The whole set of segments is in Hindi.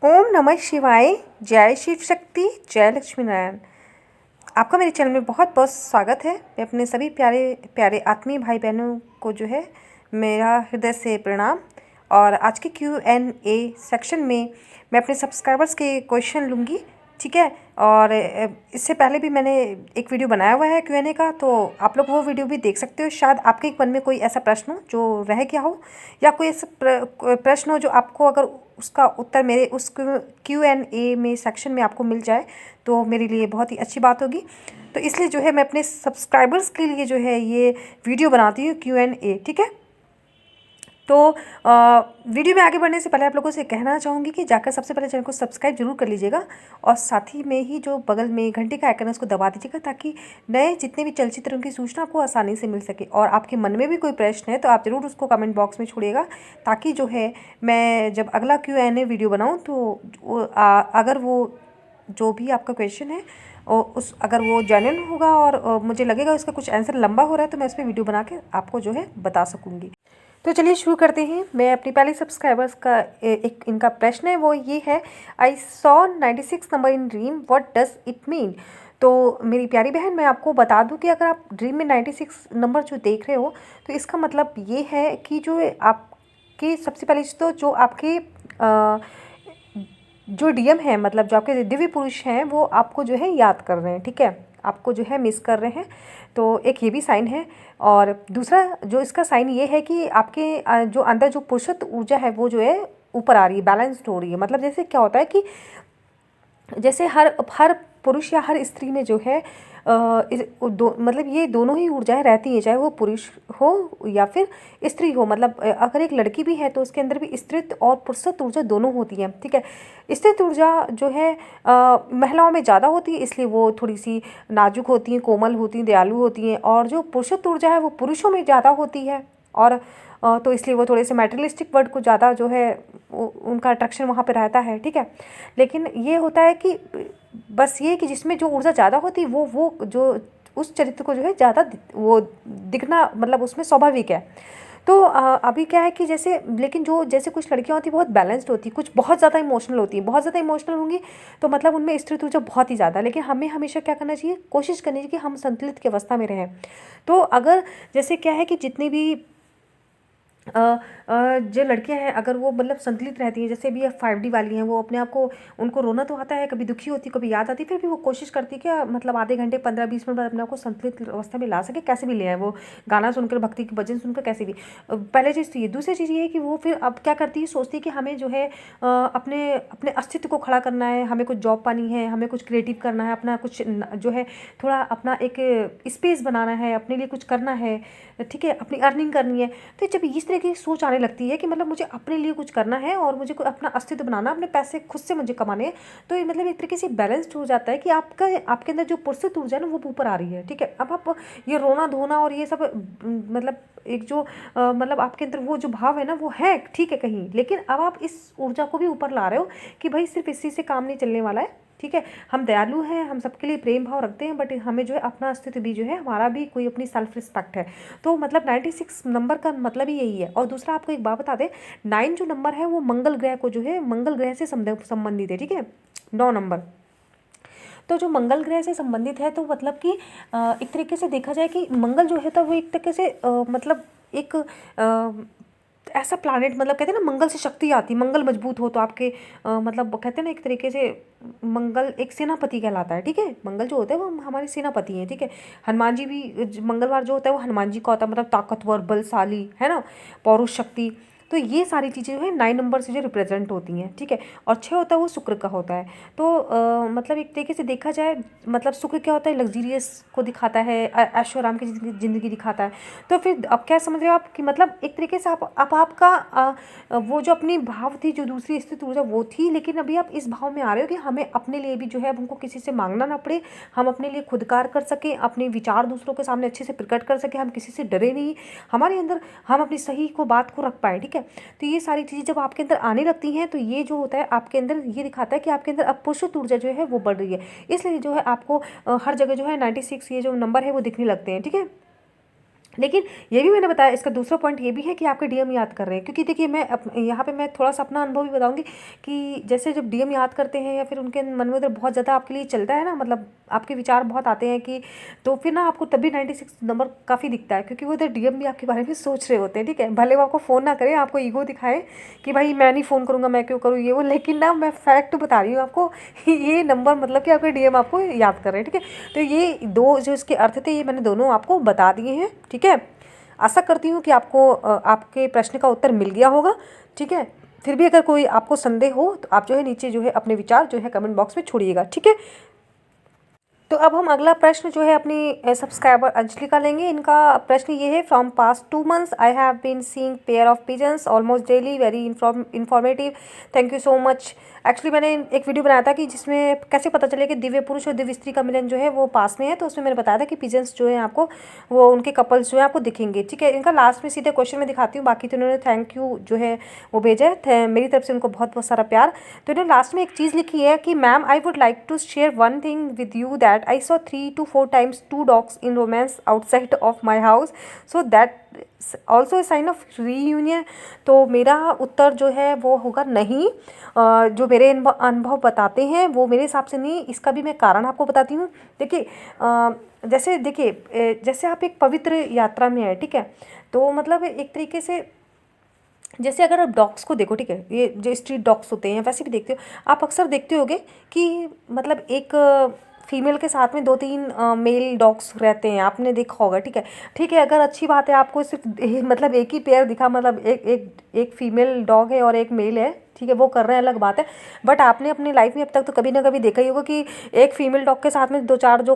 ओम नमः शिवाय। जय शिव शक्ति, जय लक्ष्मी नारायण। आपका मेरे चैनल में बहुत बहुत स्वागत है। मैं अपने सभी प्यारे प्यारे आत्मीय भाई बहनों को जो है मेरा हृदय से प्रणाम। और आज के Q&A सेक्शन में मैं अपने सब्सक्राइबर्स के क्वेश्चन लूँगी, ठीक है। और इससे पहले भी मैंने एक वीडियो बनाया हुआ है Q&A का, तो आप लोग वो वीडियो भी देख सकते हो। शायद आपके मन में कोई ऐसा प्रश्न हो जो रह गया हो, या कोई ऐसा प्रश्न हो जो आपको, अगर उसका उत्तर मेरे उस Q&A में सेक्शन में आपको मिल जाए तो मेरे लिए बहुत ही अच्छी बात होगी। तो इसलिए जो है मैं अपने सब्सक्राइबर्स के लिए जो है ये वीडियो बनाती हूँ Q&A, ठीक है। तो वीडियो में आगे बढ़ने से पहले आप लोगों से कहना चाहूँगी कि जाकर सबसे पहले चैनल को सब्सक्राइब जरूर कर लीजिएगा, और साथ ही में ही जो बगल में घंटे का आइकन है उसको दबा दीजिएगा, ताकि नए जितने भी चलचित्रों की सूचना आपको आसानी से मिल सके। और आपके मन में भी कोई प्रश्न है तो आप ज़रूर उसको कमेंट बॉक्स में छोड़िएगा, ताकि जो है मैं जब अगला Q&A वीडियो बनाऊँ तो अगर वो जो भी आपका क्वेश्चन है और अगर वो जेन्युइन होगा और मुझे लगेगा उसका कुछ आंसर लंबा हो रहा है, तो मैं उस पर वीडियो बना के आपको जो है बता सकूँगी। तो चलिए शुरू करते हैं। मैं अपनी पहली सब्सक्राइबर्स का एक इनका प्रश्न है, वो ये है, I saw 96 number in dream, what does it mean. तो मेरी प्यारी बहन, मैं आपको बता दूं कि अगर आप ड्रीम में 96 नंबर जो देख रहे हो, तो इसका मतलब ये है कि जो आपके सबसे पहले तो जो आपके जो डीएम है, मतलब जो आपके दिव्य पुरुष हैं, वो आपको जो है याद कर रहे हैं, ठीक है, आपको जो है मिस कर रहे हैं। तो एक ये भी साइन है। और दूसरा जो इसका साइन ये है कि आपके जो अंदर जो पुरुषत्व ऊर्जा है वो जो है ऊपर आ रही है, बैलेंस्ड हो रही है। मतलब जैसे क्या होता है कि जैसे हर हर पुरुष या हर स्त्री में जो है मतलब ये दोनों ही ऊर्जाएं रहती हैं, चाहे वो पुरुष हो या फिर स्त्री हो। मतलब अगर एक लड़की भी है तो उसके अंदर भी स्त्रीत्व और पुरुषत्व ऊर्जा दोनों होती है, ठीक है। स्त्रीत्व ऊर्जा जो है महिलाओं में ज़्यादा होती है, इसलिए वो थोड़ी सी नाजुक होती हैं, कोमल होती हैं, दयालु होती हैं। और जो पुरुषत्व ऊर्जा है वो पुरुषों में ज़्यादा होती है, और तो इसलिए वो थोड़े से मैटेरियलिस्टिक वर्ड को ज़्यादा जो है उनका अट्रैक्शन वहाँ पे रहता है, ठीक है। लेकिन ये होता है कि बस ये कि जिसमें जो ऊर्जा ज़्यादा होती है वो जो उस चरित्र को जो है ज़्यादा वो दिखना, मतलब उसमें स्वाभाविक है। तो अभी क्या है कि जैसे, लेकिन जो जैसे कुछ लड़कियां होती बहुत बैलेंस्ड होती, कुछ बहुत ज़्यादा इमोशनल होती हैं, बहुत ज़्यादा इमोशनल होंगी तो मतलब उनमें स्त्रीत्व ऊर्जा बहुत ही ज़्यादा। लेकिन हमें हमेशा क्या करना चाहिए, कोशिश करनी चाहिए कि हम संतुलित की अवस्था में रहें। तो अगर जैसे क्या है कि जितनी भी जो लड़कियां हैं, अगर वो मतलब संतुलित रहती हैं, जैसे भी 5D वाली हैं, वो अपने आप को, उनको रोना तो आता है, कभी दुखी होती, कभी याद आती, फिर भी वो कोशिश करती है कि मतलब आधे घंटे 15-20 मिनट बाद अपने आप को संतुलित अवस्था में ला सके, कैसे भी ले आए, वो गाना सुनकर, भक्ति की भजन सुनकर, कैसे भी। पहले चीज़ तो ये। दूसरी चीज़ ये है कि वो फिर अब क्या करती है, सोचती है कि हमें जो है अपने अपने अस्तित्व को खड़ा करना है, हमें कुछ जॉब पानी है, हमें कुछ क्रिएटिव करना है, अपना कुछ जो है थोड़ा अपना एक स्पेस बनाना है, अपने लिए कुछ करना है, ठीक है, अपनी अर्निंग करनी है। तो जब इस तरह की सोच आने लगती है कि मतलब मुझे अपने लिए कुछ करना है और मुझे अपना अस्तित्व बनाना, अपने पैसे खुद से मुझे कमाने हैं, तो ये मतलब एक तरीके से बैलेंस्ड हो जाता है कि आपके अंदर जो पुरुषत्व ऊर्जा है ना वो ऊपर आ रही है, ठीक है। अब आप ये रोना धोना और ये सब मतलब एक जो मतलब आपके अंदर वो जो भाव है ना वो है, ठीक है कहीं, लेकिन अब आप इस ऊर्जा को भी ऊपर ला रहे हो कि भाई सिर्फ इसी से काम नहीं चलने वाला है, ठीक है। हम दयालु हैं, हम सबके लिए प्रेम भाव रखते हैं, बट हमें जो है अपना अस्तित्व भी जो है, हमारा भी कोई अपनी सेल्फ रिस्पेक्ट है। तो मतलब 96 नंबर का मतलब ही यही है। और दूसरा आपको एक बात बता दें, 9 जो नंबर है वो मंगल ग्रह को जो है, मंगल ग्रह से संबंधित है, ठीक है। 9 नंबर तो जो मंगल ग्रह से संबंधित है, तो मतलब कि एक तरीके से देखा जाए कि मंगल जो है तो वो एक तरीके से मतलब एक ऐसा प्लानेट, मतलब कहते हैं ना मंगल से शक्ति आती, मंगल मजबूत हो तो आपके मतलब कहते हैं ना एक तरीके से मंगल एक सेनापति कहलाता है, ठीक है। मंगल जो होता है वो हमारे सेनापति हैं, ठीक है। हनुमान जी भी मंगलवार जो होता है वो हनुमान जी का होता है, मतलब ताकतवर, बलशाली, है ना, पौरुष शक्ति। तो ये सारी चीज़ें जो है 9 नंबर से जो रिप्रेजेंट होती हैं, ठीक है। और 6 होता है वो शुक्र का होता है। तो मतलब एक तरीके से देखा जाए, मतलब शुक्र क्या होता है, लग्जीरियस को दिखाता है, ऐशो आराम की ज़िंदगी दिखाता है। तो फिर अब क्या समझ रहे हो आप कि मतलब एक तरीके से आप आपका वो जो अपनी भाव थी, जो दूसरी स्थिति ऊर्जा वो थी, लेकिन अभी आप इस भाव में आ रहे हो कि हमें अपने लिए भी जो है, अब हमको किसी से मांगना ना पड़े, हम अपने लिए खुदकार कर सकें, अपने विचार दूसरों के सामने अच्छे से प्रकट कर सकें, हम किसी से डरे नहीं, हमारे अंदर हम अपनी सही को बात को रख पाएँ, ठीक है। तो ये सारी चीज़ें जब आपके अंदर आने लगती हैं, तो ये जो होता है आपके अंदर, ये दिखाता है कि आपके अंदर अब पुरुषत्व ऊर्जा जो है वो बढ़ रही है। इसलिए जो है आपको हर जगह जो है 96 ये जो नंबर है वो दिखने लगते हैं, ठीक है। लेकिन ये भी मैंने बताया, इसका दूसरा पॉइंट ये भी है कि आपके डीएम याद कर रहे हैं, क्योंकि देखिए मैं यहाँ पे मैं थोड़ा सा अपना अनुभव भी बताऊंगी कि जैसे जब डीएम याद करते हैं या फिर उनके मन में उधर बहुत ज़्यादा आपके लिए चलता है ना, मतलब आपके विचार बहुत आते हैं कि, तो फिर ना आपको तभी 96 नंबर काफ़ी दिखता है, क्योंकि वो इधर डीएम भी आपके बारे में सोच रहे होते हैं, ठीक है। भले वो आपको फ़ोन ना करें, आपको ईगो दिखाए कि भाई मैं नहीं फ़ोन करूँगा, मैं क्यों करूँ ये वो, लेकिन ना मैं फैक्ट बता रही हूँ आपको, ये नंबर मतलब कि आपके डीएम आपको याद कर रहे हैं, ठीक है। तो ये दो जो इसके अर्थ थे, ये मैंने दोनों आपको बता दिए हैं, ठीक है। आशा करती हूँ कि आपको आपके प्रश्न का उत्तर मिल गया होगा, ठीक है। फिर भी अगर कोई आपको संदेह हो तो आप जो है नीचे जो है अपने विचार जो है कमेंट बॉक्स में छोड़िएगा, ठीक है। तो अब हम अगला प्रश्न जो है अपनी सब्सक्राइबर अंजलि का लेंगे। इनका प्रश्न ये है, from past 2 months I have been seeing pair of pigeons almost daily, very informative, thank you so much. Actually मैंने एक वीडियो बनाया था कि जिसमें कैसे पता चले कि दिव्य पुरुष और दिव्य स्त्री का मिलन जो है वो पास में है, तो उसमें मैंने बताया था कि पिजन्स जो है आपको, वो उनके कपल्स जो है आपको दिखेंगे, ठीक है। इनका लास्ट में सीधे क्वेश्चन में दिखाती हूँ, बाकी तो उन्होंने थैंक यू जो है वो भेजा है, मेरी तरफ से उनको बहुत बहुत सारा प्यार। तो इन्होंने लास्ट में एक चीज़ लिखी है कि ma'am I would like to share one thing with you, that I saw 3 to 4 times 2 dogs in romance outside of my house, so that also a sign of reunion। तो मेरा उत्तर जो है वो होगा नहीं। जो मेरे अनुभव बताते हैं वो मेरे हिसाब से नहीं, इसका भी मैं कारण आपको बताती हूँ। देखिए जैसे देखिए जैसे आप एक पवित्र यात्रा में है, ठीक है, तो मतलब एक तरीके से जैसे अगर आप डॉग्स को देखो, ठीक है, ये जो स्ट्रीट डॉग्स होते हैं वैसे भी देखते हो आप, अक्सर देखते होगे कि मतलब एक फीमेल के साथ में 2-3 मेल डॉग्स रहते हैं, आपने देखा होगा, ठीक है। ठीक है, अगर अच्छी बात है आपको सिर्फ मतलब एक ही पेयर दिखा, मतलब एक फीमेल डॉग है और एक मेल है, ठीक है, वो कर रहे हैं, अलग बात है। बट आपने अपनी लाइफ में अब तक तो कभी ना कभी देखा ही होगा कि एक फीमेल डॉग के साथ में 2-4 जो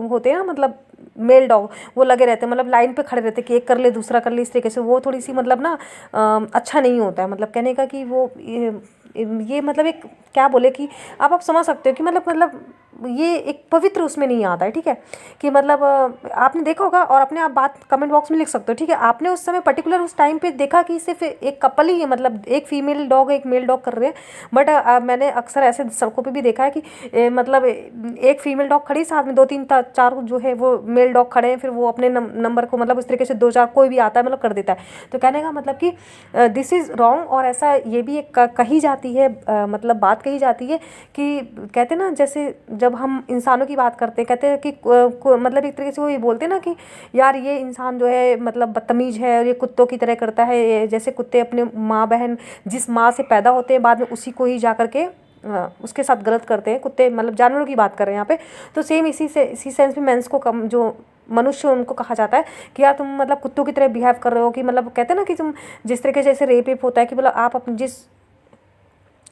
होते हैं ना, मतलब मेल डॉग, वो लगे रहते हैं, मतलब लाइन पे खड़े रहते हैं कि एक कर ले दूसरा कर ले, इस तरीके से। वो थोड़ी सी मतलब ना अच्छा नहीं होता है, मतलब कहने का कि वो ये मतलब एक क्या बोले कि आप समझ सकते हो कि मतलब ये एक पवित्र उसमें नहीं आता है, ठीक है। कि मतलब आपने देखा होगा और अपने आप बात कमेंट बॉक्स में लिख सकते हो, ठीक है। आपने उस समय पर्टिकुलर उस टाइम पे देखा कि सिर्फ एक कपल ही है, मतलब एक फीमेल डॉग एक मेल डॉग कर रहे हैं। बट मैंने अक्सर ऐसे सड़कों पे भी देखा है कि मतलब एक फीमेल डॉग खड़ी, साथ में 2-3-4 जो है वो मेल डॉग खड़े हैं, फिर वो अपने नंबर को मतलब उस तरीके से 2-4 कोई भी आता है मतलब कर देता है। तो कहने का मतलब कि दिस इज़ रॉन्ग। और ऐसा ये भी एक कही जाती है, मतलब बात कही जाती है कि कहते हैं ना, जैसे जब हम इंसानों की बात करते हैं, कहते हैं कि मतलब एक तरीके से वो ये बोलते हैं ना कि यार ये इंसान जो है मतलब बदतमीज़ है और ये कुत्तों की तरह करता है, जैसे कुत्ते अपने माँ बहन जिस माँ से पैदा होते हैं बाद में उसी को ही जा करके उसके साथ गलत करते हैं कुत्ते, मतलब जानवरों की बात कर रहे हैं यहाँ पे। तो सेम इसी सेंस में मेंस को कम जो मनुष्य उनको कहा जाता है कि यार तुम मतलब कुत्तों की तरह बिहेव कर रहे हो, कि मतलब कहते हैं ना कि तुम जिस तरीके से जैसे रेप होता है कि मतलब आप अपने जिस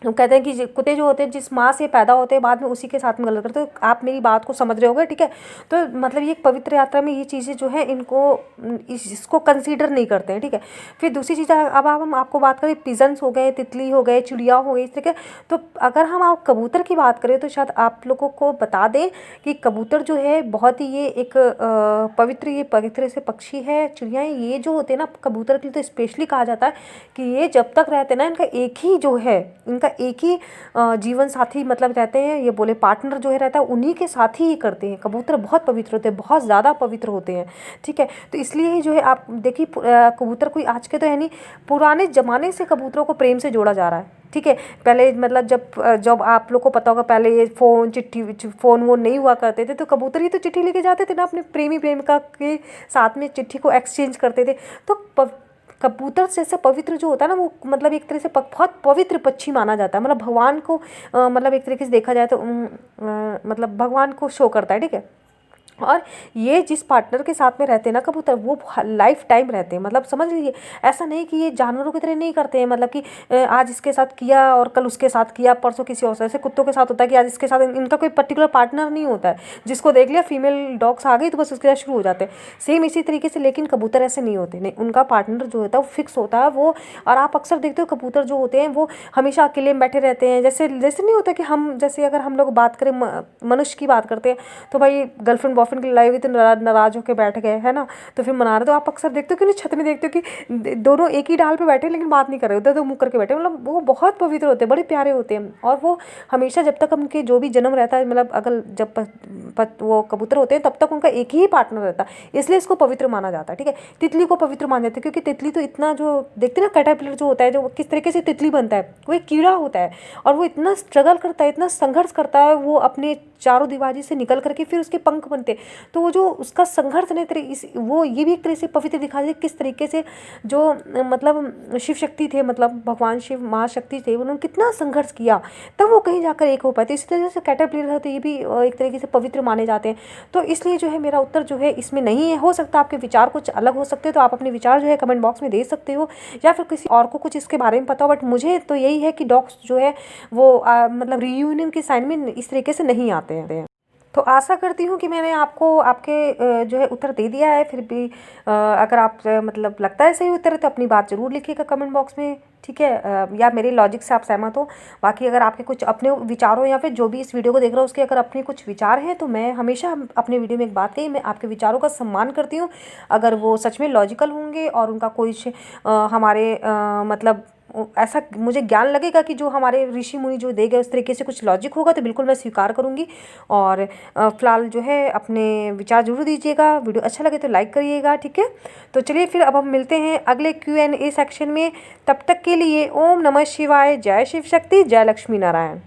वो कहते हैं कि कुत्ते जो होते हैं जिस माँ से पैदा होते हैं बाद में उसी के साथ में गलत करते, तो आप मेरी बात को समझ रहे होगे, ठीक है। तो मतलब ये पवित्र यात्रा में ये चीज़ें जो है इनको इसको कंसीडर नहीं करते हैं, ठीक है। फिर दूसरी चीज़, अब हम आपको बात करें, पिजन्स हो गए, तितली हो गए, चिड़िया हो गई, इस तरीके। तो अगर हम आप कबूतर की बात करें तो शायद आप लोगों को बता दें कि कबूतर जो है बहुत ही ये एक पवित्र से पक्षी है। चिड़ियाएँ ये जो होते हैं ना, कबूतर के लिए तो स्पेशली कहा जाता है कि ये जब तक रहते हैं ना, इनका एक ही जो है इनका एक ही जीवन साथी मतलब रहते हैं, ये बोले पार्टनर जो है रहता है उन्हीं के साथ ही ये करते हैं। कबूतर बहुत पवित्र होते हैं, बहुत ज़्यादा पवित्र होते हैं, ठीक है। तो इसलिए ही जो है आप देखिए कबूतर कोई आज के तो है नहीं, पुराने ज़माने से कबूतरों को प्रेम से जोड़ा जा रहा है, ठीक है। पहले मतलब जब आप लोग को पता होगा, पहले ये फ़ोन चिट्ठी फ़ोन वो नहीं हुआ करते थे, तो कबूतर ही तो चिट्ठी लेके जाते थे ना अपने प्रेमी प्रेमिका के साथ में, चिट्ठी को एक्सचेंज करते थे। तो कबूतर जैसे पवित्र जो होता है ना, वो मतलब एक तरह से बहुत पवित्र पक्षी माना जाता है, मतलब भगवान को मतलब एक तरीके से देखा जाए तो मतलब भगवान को शो करता है, ठीक है। और ये जिस पार्टनर के साथ में रहते हैं ना कबूतर, वो लाइफ टाइम रहते हैं, मतलब समझ लीजिए। ऐसा नहीं कि ये जानवरों की तरह नहीं करते हैं, मतलब कि आज इसके साथ किया और कल उसके साथ किया, परसों किसी और से। ऐसे कुत्तों के साथ होता है कि आज इसके साथ, इनका कोई पर्टिकुलर पार्टनर नहीं होता है, जिसको देख लिया फीमेल डॉग्स आ गई तो बस उसके साथ शुरू हो जाते हैं, सेम इसी तरीके से। लेकिन कबूतर ऐसे नहीं होते, नहीं, उनका पार्टनर जो होता है वो फिक्स होता है वो। और आप अक्सर देखते हो कबूतर जो होते हैं वो हमेशा अकेले में बैठे रहते हैं, जैसे जैसे नहीं होता कि हम जैसे अगर हम लोग बात करें मनुष्य की बात करते हैं तो भाई गर्लफ्रेंड डॉल्फिन के लिए लाई हुई तो नाराज होकर बैठ गए, है ना, तो फिर मना रहे। तो आप अक्सर देखते हो कि नहीं, छत में देखते हो कि दोनों एक ही डाल पे बैठे लेकिन बात नहीं कर रहे, उधर उधर मुँह करके बैठे, मतलब वो बहुत पवित्र होते हैं, बड़े प्यारे होते हैं। और वो हमेशा जब तक उनके जो भी जन्म रहता है, मतलब अगर जब वो कबूतर होते हैं तब तक उनका एक ही पार्टनर रहता है, इसलिए इसको पवित्र माना जाता है। ठीक है, तितली को पवित्र माना जाता है क्योंकि तितली तो इतना, जो देखते हैं ना कैटरपिलर जो होता है, जो किस तरीके से तितली बनता है, वो एक कीड़ा होता है और वो इतना स्ट्रगल करता है, इतना संघर्ष करता है, वो अपने चारों दीवारी से निकल करके फिर उसके पंख बनते हैं। तो वो जो उसका संघर्ष नहीं तरह इस वो ये भी एक तरह से पवित्र दिखा दे किस तरीके से जो मतलब शिव शक्ति थे, मतलब भगवान शिव महाशक्ति थे, उन्होंने कितना संघर्ष किया तब वो कहीं जाकर एक हो पाए। तो इसी तरह से कैटरपिलर है तो ये भी एक तरीके से पवित्र माने जाते हैं। तो इसलिए जो है मेरा उत्तर जो है इसमें नहीं है। हो सकता है आपके विचार कुछ अलग हो सकते हैं, तो आप अपने विचार जो है कमेंट बॉक्स में दे सकते हो, या फिर किसी और को कुछ इसके बारे में पता हो। बट मुझे तो यही है कि डॉग्स जो है वो मतलब रीयूनियन के साइन में इस तरीके से नहीं आते हैं। तो आशा करती हूँ कि मैंने आपको आपके जो है उत्तर दे दिया है। फिर भी अगर आप मतलब लगता है सही उत्तर है तो अपनी बात ज़रूर लिखिएगा कमेंट बॉक्स में, ठीक है, या मेरे लॉजिक से आप सहमत हो। बाकी अगर आपके कुछ अपने विचार हो या फिर जो भी इस वीडियो को देख रहा हो उसके अगर अपने कुछ विचार हैं, तो मैं हमेशा अपने वीडियो में एक बात कही, मैं आपके विचारों का सम्मान करती हूँ अगर वो सच में लॉजिकल होंगे और उनका कोई हमारे मतलब ऐसा मुझे ज्ञान लगेगा कि जो हमारे ऋषि मुनि जो दे गए उस तरीके से कुछ लॉजिक होगा, तो बिल्कुल मैं स्वीकार करूँगी। और फिलहाल जो है अपने विचार जरूर दीजिएगा, वीडियो अच्छा लगे तो लाइक करिएगा, ठीक है। तो चलिए फिर अब हम मिलते हैं अगले Q&A सेक्शन में। तब तक के लिए ओम नमः शिवाय, जय शिव शक्ति, जय लक्ष्मी नारायण।